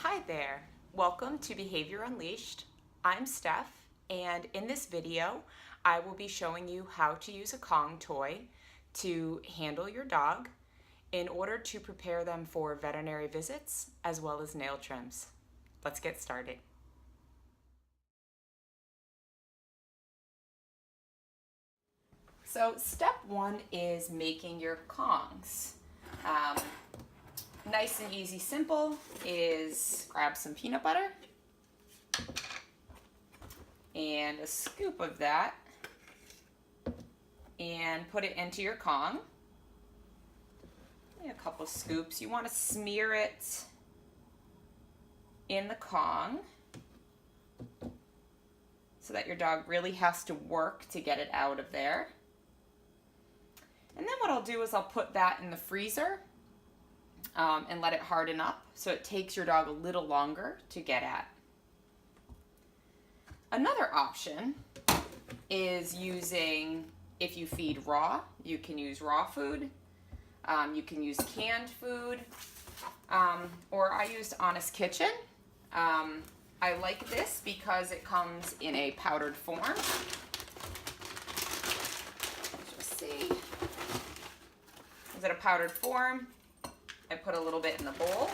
Hi there, welcome to Behavior Unleashed. I'm Steph, and in this video, I will be showing you how to use a Kong toy to handle your dog in order to prepare them for veterinary visits as well as nail trims. Let's get started. So step one is making your Kongs. Nice and easy, simple is grab some peanut butter and a scoop of that and put it into your Kong. A couple scoops. You want to smear it in the Kong so that your dog really has to work to get it out of there. And then what I'll do is I'll put that in the freezer and let it harden up so it takes your dog a little longer to get at. Another option is using, if you feed raw, you can use raw food, you can use canned food, or I used Honest Kitchen. I like this because it comes in a powdered form. Let's just see. Is it a powdered form? I put a little bit in the bowl.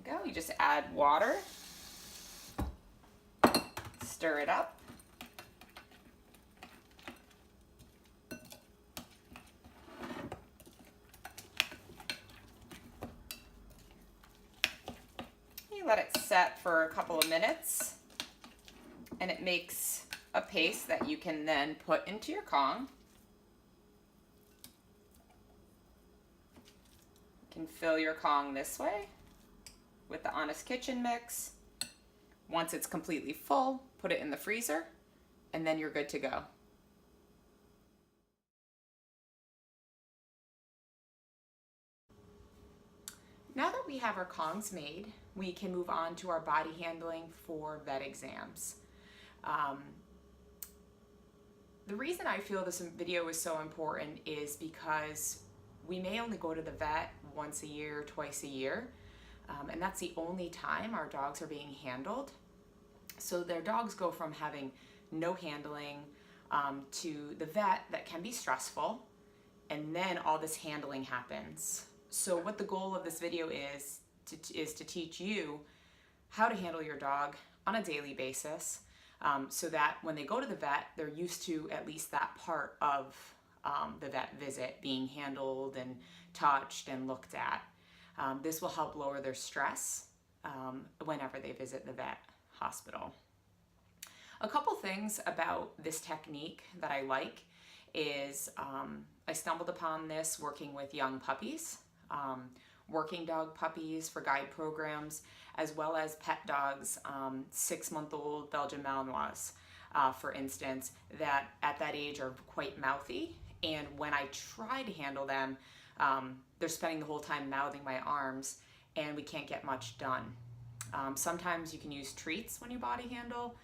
There you go. You just add water, stir it up. You let it set for a couple of minutes, and it makes a paste that you can then put into your Kong. You can fill your Kong this way with the Honest Kitchen mix. Once it's completely full, put it in the freezer, and then you're good to go. Now that we have our Kongs made, we can move on to our body handling for vet exams. The reason I feel this video is so important is because we may only go to the vet once a year, twice a year, and that's the only time our dogs are being handled. So their dogs go from having no handling to the vet that can be stressful, and then all this handling happens. So what the goal of this video is to teach you how to handle your dog on a daily basis, so that when they go to the vet, they're used to at least that part of the vet visit being handled and touched and looked at. This will help lower their stress whenever they visit the vet hospital. A couple things about this technique that I like is I stumbled upon this working with young puppies, working dog puppies for guide programs, as well as pet dogs, 6-month-old Belgian Malinois, for instance, that at that age are quite mouthy. And when I try to handle them, they're spending the whole time mouthing my arms, and we can't get much done. Sometimes you can use treats when you body handle,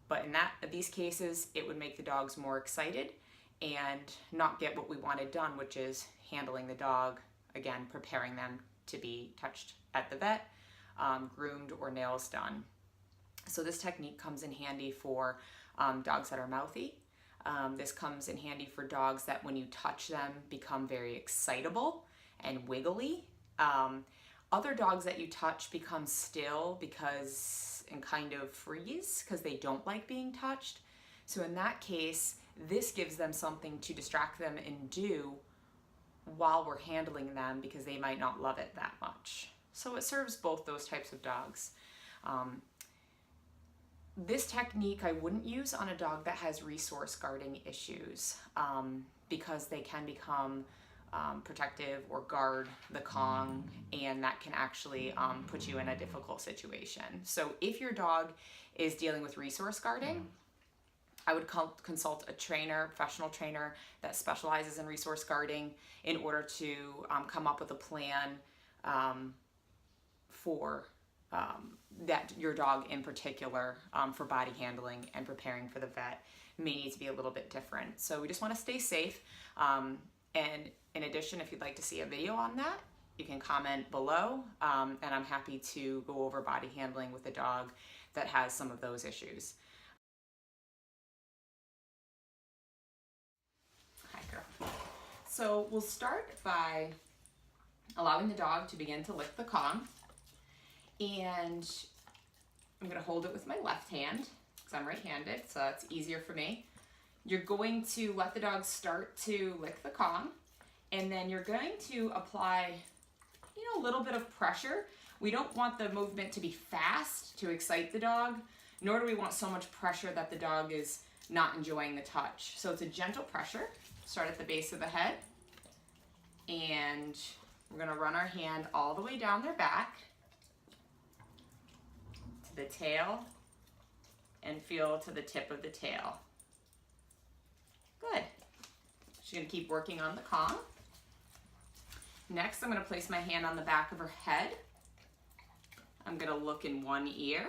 but in these cases, it would make the dogs more excited and not get what we wanted done, which is handling the dog, again, preparing them to be touched at the vet, groomed, or nails done. So this technique comes in handy for dogs that are mouthy. This comes in handy for dogs that when you touch them become very excitable and wiggly. Other dogs that you touch become still and kind of freeze because they don't like being touched. So in that case, this gives them something to distract them and do while we're handling them because they might not love it that much. So it serves both those types of dogs. This technique I wouldn't use on a dog that has resource guarding issues because they can become protective or guard the Kong, and that can actually put you in a difficult situation. So if your dog is dealing with resource guarding, I would consult a trainer, professional trainer that specializes in resource guarding in order to come up with a plan for that your dog in particular for body handling and preparing for the vet may need to be a little bit different. So we just want to stay safe. And in addition, if you'd like to see a video on that, you can comment below, and I'm happy to go over body handling with a dog that has some of those issues. Hi, girl. So we'll start by allowing the dog to begin to lick the Kong. And I'm gonna hold it with my left hand, because I'm right-handed, so it's easier for me. You're going to let the dog start to lick the Kong, and then you're going to apply, a little bit of pressure. We don't want the movement to be fast to excite the dog, nor do we want so much pressure that the dog is not enjoying the touch. So it's a gentle pressure. Start at the base of the head, and we're gonna run our hand all the way down their back to the tail and feel to the tip of the tail. Good. She's gonna keep working on the Kong. Next, I'm gonna place my hand on the back of her head. I'm gonna look in one ear.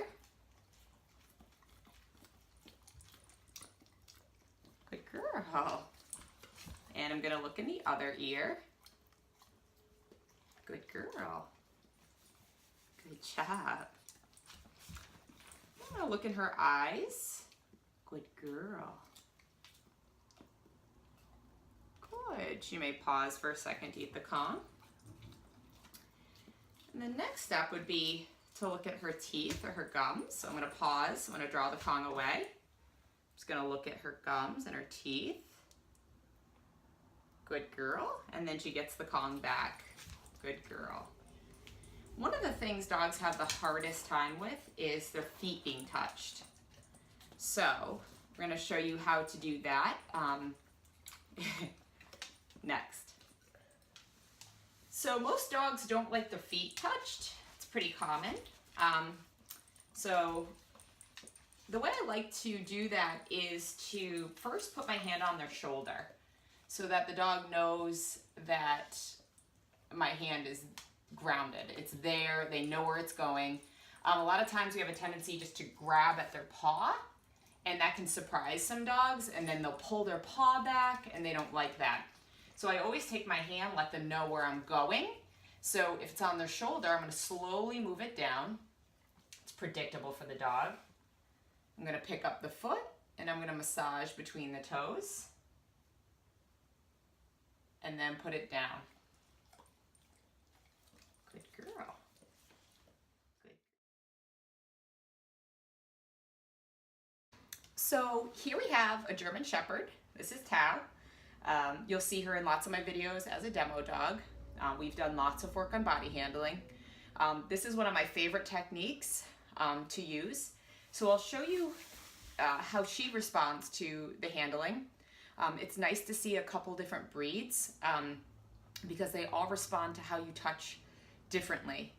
Good girl. And I'm gonna look in the other ear. Good girl. Good job. I'm gonna look in her eyes. Good girl. Good. She may pause for a second to eat the Kong. And the next step would be to look at her teeth or her gums. So I'm gonna pause. I'm gonna draw the Kong away. I'm just gonna look at her gums and her teeth. Good girl. And then she gets the Kong back. Good girl. One of the things dogs have the hardest time with is their feet being touched. So we're gonna show you how to do that next. So most dogs don't like their feet touched. It's pretty common. So the way I like to do that is to first put my hand on their shoulder so that the dog knows that my hand is grounded. It's there, they know where it's going. A lot of times we have a tendency just to grab at their paw, and that can surprise some dogs, and then they'll pull their paw back, and they don't like that. So I always take my hand, let them know where I'm going. So if it's on their shoulder, I'm gonna slowly move it down. It's predictable for the dog. I'm gonna pick up the foot, and I'm gonna massage between the toes, and then put it down. Good girl. Good. So here we have a German Shepherd. This is Tao. You'll see her in lots of my videos as a demo dog. We've done lots of work on body handling. This is one of my favorite techniques to use. So I'll show you how she responds to the handling. It's nice to see a couple different breeds because they all respond to how you touch differently,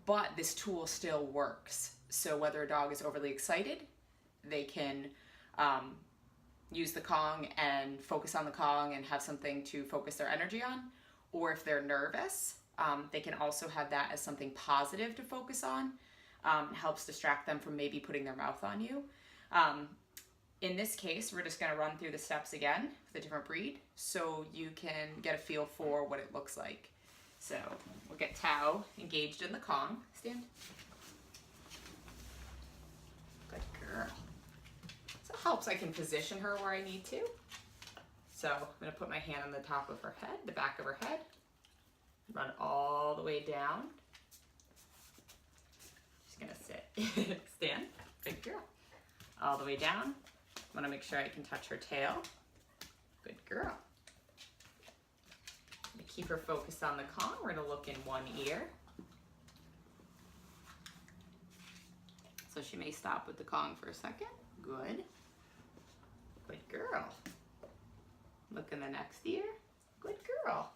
but this tool still works. So whether a dog is overly excited, they can use the Kong and focus on the Kong and have something to focus their energy on. Or if they're nervous, they can also have that as something positive to focus on. Helps distract them from maybe putting their mouth on you. In this case, we're just gonna run through the steps again with a different breed so you can get a feel for what it looks like. So we'll get Tao engaged in the Kong. Stand. Good girl. So it helps I can position her where I need to. So I'm gonna put my hand on the top of her head, the back of her head, run all the way down. She's gonna sit. Stand. Good girl. All the way down. I wanna make sure I can touch her tail. Good girl. I'm gonna keep her focused on the Kong. We're gonna look in one ear. So she may stop with the Kong for a second. Good. Good girl. Look in the next ear. Good girl.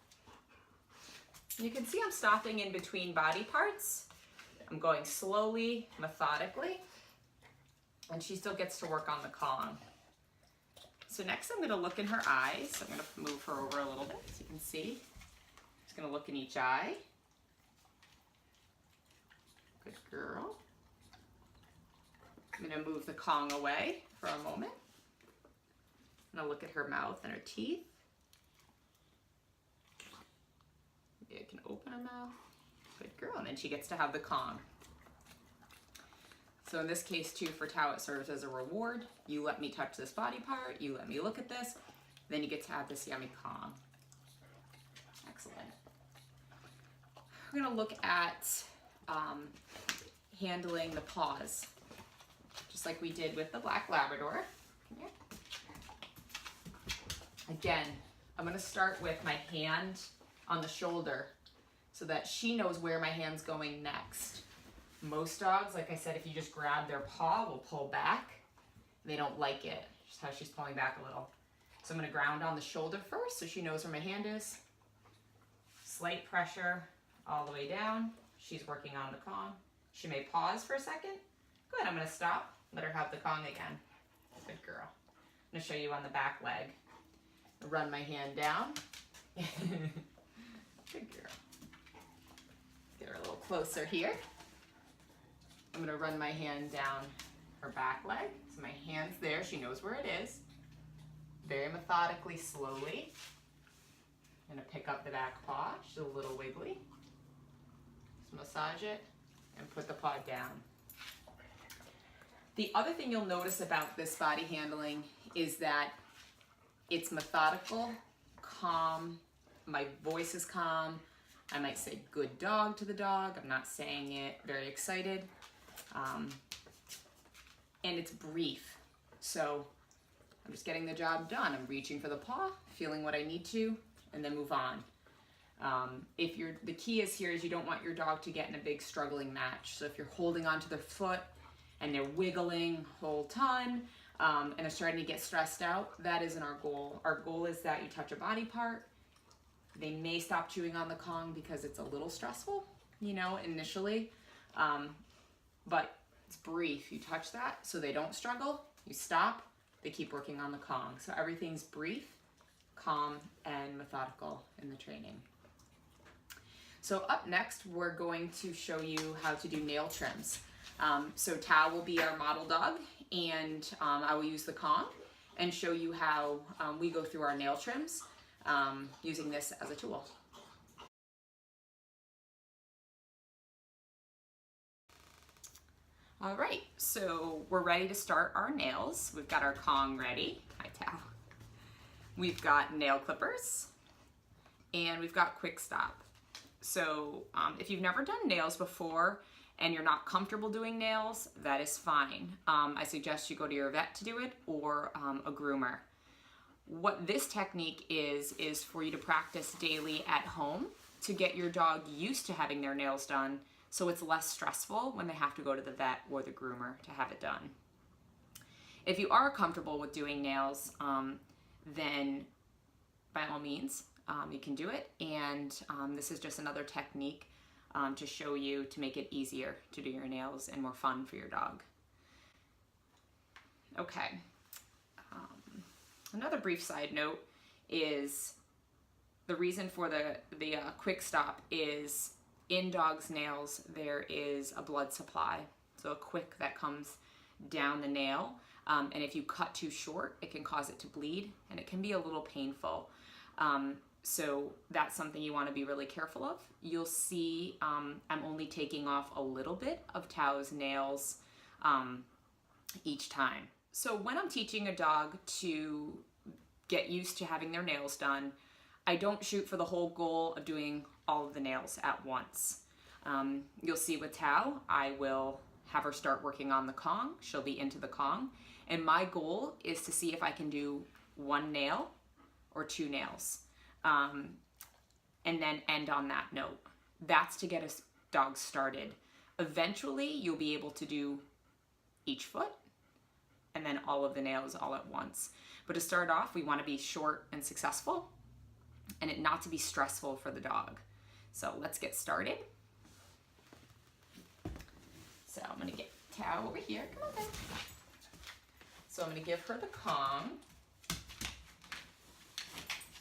You can see I'm stopping in between body parts. I'm going slowly, methodically, and she still gets to work on the Kong. So next I'm going to look in her eyes. I'm going to move her over a little bit so you can see. Just going to look in each eye. Good girl. I'm going to move the Kong away for a moment. I'm going to look at her mouth and her teeth. open her mouth. Good girl. And then she gets to have the Kong. So in this case too, for Tao, it serves as a reward. You let me touch this body part, you let me look at this, then you get to have this yummy Kong. Excellent. We're gonna look at handling the paws, just like we did with the Black Labrador. Come here. Again, I'm gonna start with my hand on the shoulder so that she knows where my hand's going next. Most dogs, like I said, if you just grab their paw, will pull back. They don't like it, just how she's pulling back a little. So I'm gonna ground on the shoulder first so she knows where my hand is. Slight pressure all the way down. She's working on the Kong. She may pause for a second. Good, I'm gonna stop. Let her have the Kong again. Good girl. I'm gonna show you on the back leg. Run my hand down. Good girl. Get her a little closer here. I'm gonna run my hand down her back leg. So my hand's there, she knows where it is. Very methodically, slowly. I'm gonna pick up the back paw, just a little wiggly. Just massage it and put the paw down. The other thing you'll notice about this body handling is that it's methodical, calm, my voice is calm. I might say good dog to the dog. I'm not saying it very excited. And it's brief. So I'm just getting the job done. I'm reaching for the paw, feeling what I need to, and then move on. The key is here is you don't want your dog to get in a big struggling match. So if you're holding onto their foot and they're wiggling a whole ton, and they're starting to get stressed out, that isn't our goal. Our goal is that you touch a body part. They may stop chewing on the Kong because it's a little stressful, you know, initially. But it's brief. You touch that so they don't struggle. You stop, they keep working on the Kong. So everything's brief, calm, and methodical in the training. So up next, we're going to show you how to do nail trims. So Tao will be our model dog, and I will use the Kong and show you how we go through our nail trims using this as a tool. All right, so we're ready to start our nails. We've got our Kong ready. Hi, Tao. We've got nail clippers, and we've got quick stop. So if you've never done nails before and you're not comfortable doing nails, that is fine. I suggest you go to your vet to do it or a groomer. What this technique is for you to practice daily at home to get your dog used to having their nails done so it's less stressful when they have to go to the vet or the groomer to have it done. If you are comfortable with doing nails, then by all means, you can do it. And this is just another technique to show you to make it easier to do your nails and more fun for your dog. Okay. Another brief side note is the reason for the quick stop is in dogs' nails there is a blood supply, so a quick that comes down the nail, and if you cut too short it can cause it to bleed and it can be a little painful. So that's something you want to be really careful of. You'll see I'm only taking off a little bit of Tao's nails each time. So when I'm teaching a dog to get used to having their nails done, I don't shoot for the whole goal of doing all of the nails at once. You'll see with Tao, I will have her start working on the Kong. She'll be into the Kong. And my goal is to see if I can do one nail or two nails. And then end on that note. That's to get a dog started. Eventually, you'll be able to do each foot and then all of the nails all at once. But to start off, we want to be short and successful and it not to be stressful for the dog. So let's get started. So I'm going to get Tao over here. Come on, Tao. So I'm going to give her the Kong.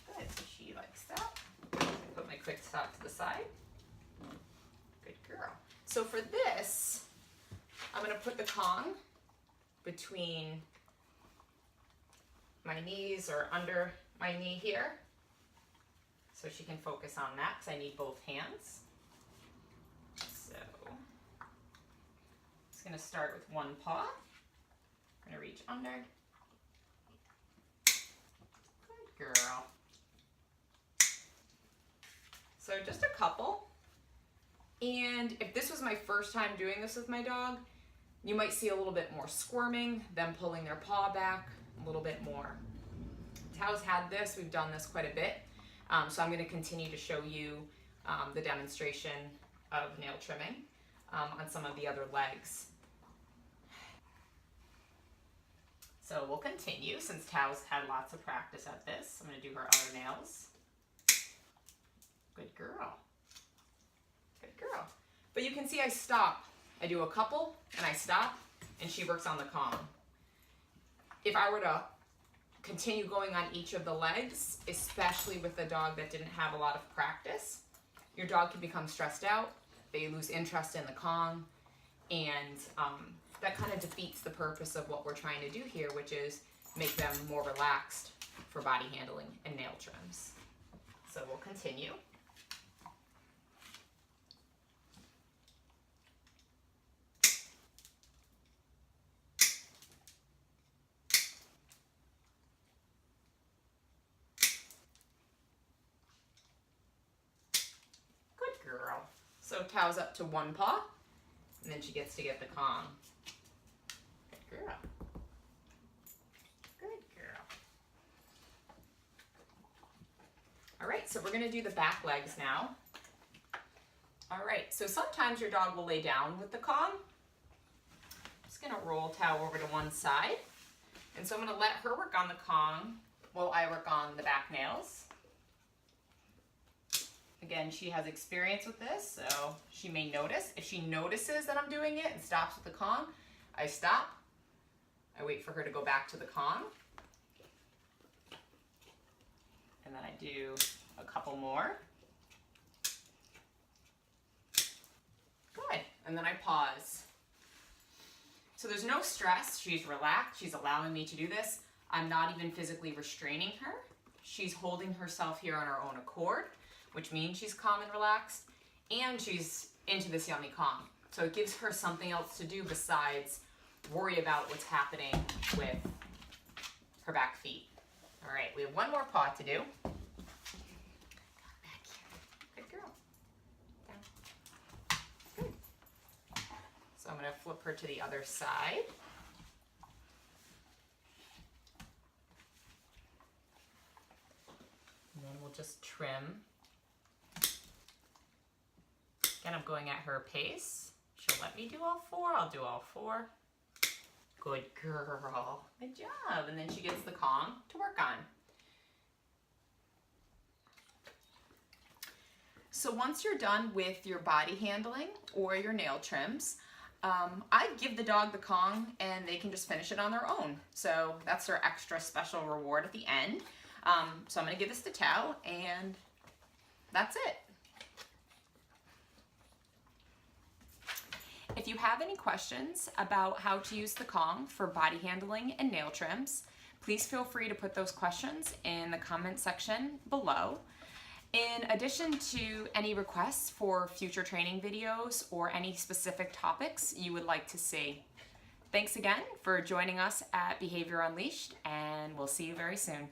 Good, so she likes that. Put my quick stop to the side. Good girl. So for this, I'm going to put the Kong between my knees or under my knee here. so she can focus on that because I need both hands. So I'm just going to start with one paw. I'm going to reach under. Good girl. So just a couple. And if this was my first time doing this with my dog, you might see a little bit more squirming, them pulling their paw back a little bit more. Tao's had this, we've done this quite a bit. So I'm going to continue to show you the demonstration of nail trimming on some of the other legs. So we'll continue since Tao's had lots of practice at this. I'm going to do her other nails. Good girl. Good girl. But you can see I stop. I do a couple and I stop and she works on the Kong. If I were to continue going on each of the legs, especially with a dog that didn't have a lot of practice, your dog can become stressed out, they lose interest in the Kong, and that kind of defeats the purpose of what we're trying to do here, which is make them more relaxed for body handling and nail trims. So we'll continue. So Tao's up to one paw, and then she gets to get the Kong. Good girl. Good girl. All right, so we're gonna do the back legs now. All right, so sometimes your dog will lay down with the Kong. I'm just gonna roll Tao over to one side. And so I'm gonna let her work on the Kong while I work on the back nails. Again, she has experience with this, so she may notice. If she notices that I'm doing it and stops with the Kong, I stop. I wait for her to go back to the Kong. And then I do a couple more. Good. And then I pause. So there's no stress. She's relaxed. She's allowing me to do this. I'm not even physically restraining her. She's holding herself here on her own accord, which means she's calm and relaxed, and she's into this yummy Kong. So it gives her something else to do besides worry about what's happening with her back feet. All right, we have one more paw to do. Back here. Good girl. Down. Good. So I'm gonna flip her to the other side. And then we'll just trim. Again, I'm going at her pace. She'll let me do all four. I'll do all four. Good girl. Good job. And then she gets the Kong to work on. So once you're done with your body handling or your nail trims, I give the dog the Kong and they can just finish it on their own. So that's their extra special reward at the end. So I'm going to give this to Tao and that's it. If you have any questions about how to use the Kong for body handling and nail trims, please feel free to put those questions in the comment section below. In addition to any requests for future training videos or any specific topics you would like to see. Thanks again for joining us at Behavior Unleashed, and we'll see you very soon.